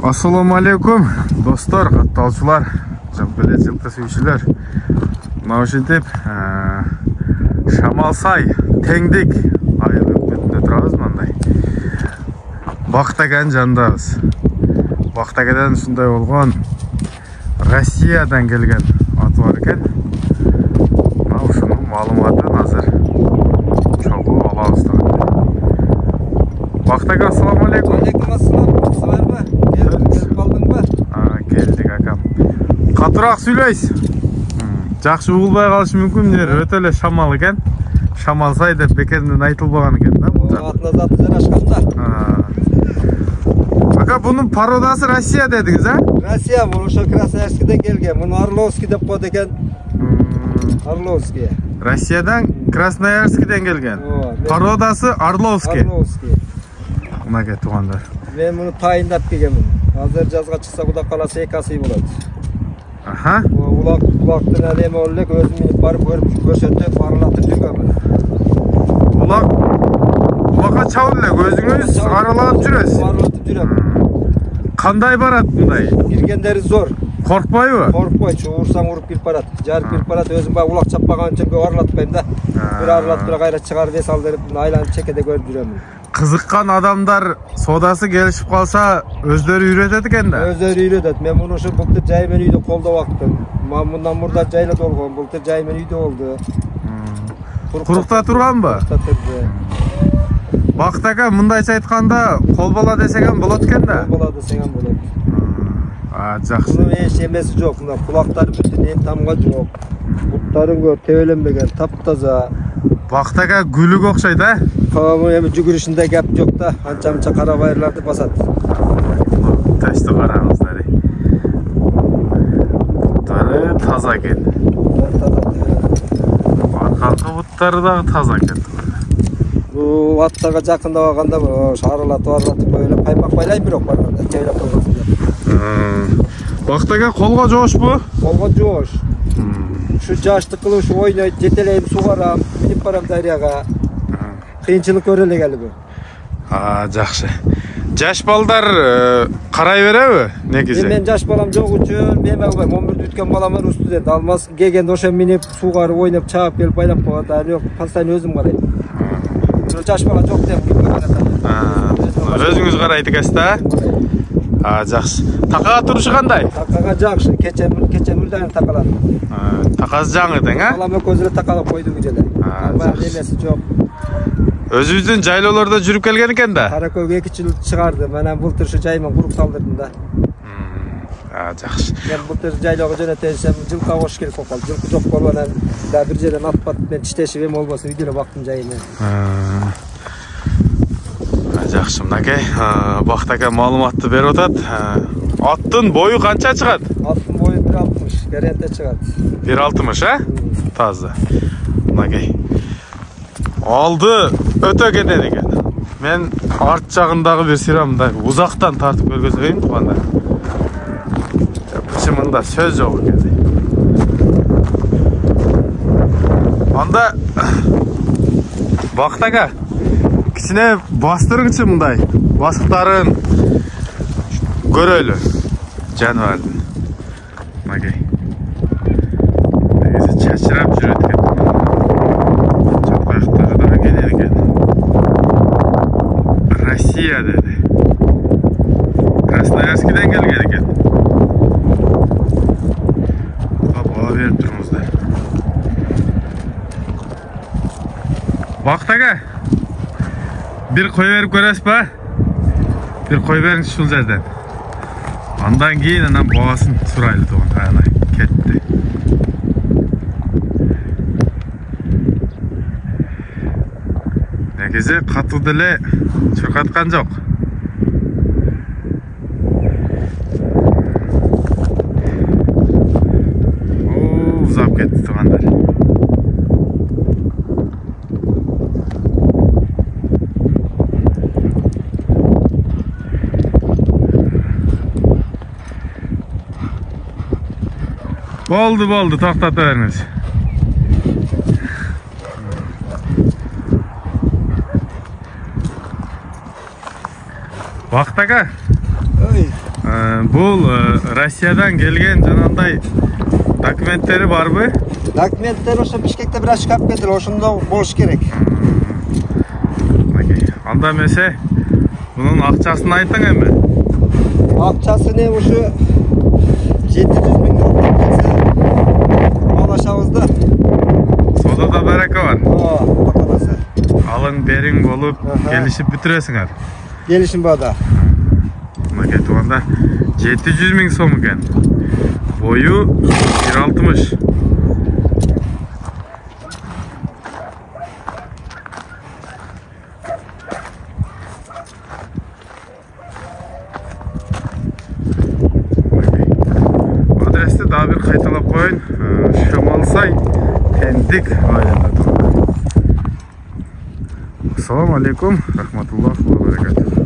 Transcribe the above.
Assalamu alaikum dostlar, kattalçılar, jamkele жылқы сүйүүчүлөр. Мына ушинтип Шамалсай, Теңдик айыл өкмөтүндө турабыз мындай. Бактаген жандабыз. Бактагеден ушундай болгон Россиядан келген аты бар экен. Мына ушунун маалыматын азыр чогуу алабыз. Бактага ассаламу алейкум. Алейкум ассалам. Келіп қалдың ба? Келдік акам. Қатырақ сөйлейсіз. Жақсы уғылбай қалышы мүмкін, өте эле шамал екен. Шамалсай деп бекерден айтылбаған екен. Атына заты жер ашқанда. Ака, бұның пародасы Россия дедіңіз, а? Россия, бұл ошо Красноярскіден келген. Мұны Орловский деп қойды екен. Орловский. Россиядан Красноярскіден келген. Пародасы Орловский. Мына ке туғандар. Мен мұны тайындап келгенмін. Азыр жазға шықса құда қаласы екасы болады. Аха. Бұлақтың әлемі олық өзім меніп барып көрсетіп аралатып жүргенмін. Бұлаққа чауылық өзіңіз аралап жүресіз? Аралатып жүрем. Қандай барат бұндай? Кіргендері зор. Қорқпай ма? Қорқпай, ұрсаң ұрып келіп барат. Жарып келіп барат, өзім ба ұлақ чаппаған үшін аралатпаймын да. Бір аралатып бір қайрат шығарып ес алдырып айланып чекеде көріп жүремін. Қызыққан адамдар содасы келішіп қалса өздері үйретеді екен да? Өздері үйретеді. Мен мұны үшін бұлтыр жаймен үйді қолда уақыттым. Мұндан мұрда жайлы долған, бұлтыр жаймен үйді олды. Құрықта тұрған ба? Құрықта тұрды. Бақтаға мұндайша айтқанда қолбала десеген болады екен да? Қолбала десеген болады. Жақсы. Бұның еш емесі жоқ. Құлақтары бүтін ен тамға жоқ. Бұттарын көр, тевеленбеген, тап-таза. Бақтаға гүлік оқшайды, а? Қавамы емі жүгірішінде кәп жоқ та, анша-мұнша қара байырларды басады. Тәшті қараңыздар. Бұттары таза кен. Арқаңқы бұттары дағы таза кен. Бұл аттарға жақында бағанда аралатып böyle қаймақ байлай бірок барғанда, тейлеп қойғансында. Бақтаға қолға жош бұ? Қолға жош. Şu жашты қылып, şu ойнайды, жетелейім, суғарам, мініп барам дарияға. Қиыншылық көрелі келі бұл. Жақшы. Жаш балдар қарай бере негізі? Мен жаш балам жоқ үшін, мен бәубайм, 11-ді өткен баламын студент. Алмас келгенде ошен мініп, суғарып, ойнап, чағып келіп байлап қойғанда, постоянно өзім қарайды. Жаш бала жоқ деп, өзіңіз қарайды кәсті? Жақсы. Тақаға тұрышы қандай? Тақаға жақшы, кече мүлдәйін тақалады. Тақасы жаңыдың, а? Балам көзілі тақалып қойды күжелі. Баяқ демесі жоқ. Өзіңіздің жайлауларда жүріп келген екен да? Қаракөк 2 жыл шығарды, мәнен бұлтыр шы жаймен құрып салдырдым да. Жақшы. Мен бұлтыр жайлауға жөнетесем, жылқа қош келіп қоқал. Жылқы жоқ болғанан, бір жерден атпат, мен чітешіп ем олмасын, үйдері бақтым жайымен. Жақшы, мұнакай, бақтаға малыматты бер отады. Аттың бойы қанша шығады? Аттың бойы 1.60, гарантия шығады. 1.60, а? Тазы. Мұнакай. Алды өте кетеді екен. Мен арт жағындағы бір сирамында ұзақтан тартып көргізейін туғанда. Пішімында сөз жоқ екен. Анда бақтаға кішіне бастырыңшы мұндай. Басықтарын көрелі жануардың. Мұнакай. Негізі чашырап жүреді екен. Россия dedi. Krasnoyarsk'den gelgen eкен. Baba verip durumuzda. Baqtaga bir qo'y berib ko'rasiz ba? Bir qo'y bering shul yerdan. Ondan keyin anam boğasin surayli to'g'on. Ana ketdi. Негізі қату ділі шырқатқан жоқ. Ұзап кетті тұғандар. Болды, тоқтата беріңіз. Бақтаға? Бул Россиядан келген жанагындай документтери барбы? Документтер ошо Бишкекте бир ашып келдилер, ошондо болуш керек. Анда эмесе bunun акчасын айтың эми. Акчасы не ушу 700.000 алашабыз да. Содада береке бар. Кудай кааласа. Алың бериң болуп келишип бүтүрөсүңөр. Келишим бада. Мына туганда 700.000 сом экен. Бою 1.60. Адресті daha bir kayıtlap koyun. Şamalsay Pendik ayında. Assalamu alaikum. Rahmetullah ve berekatuhu.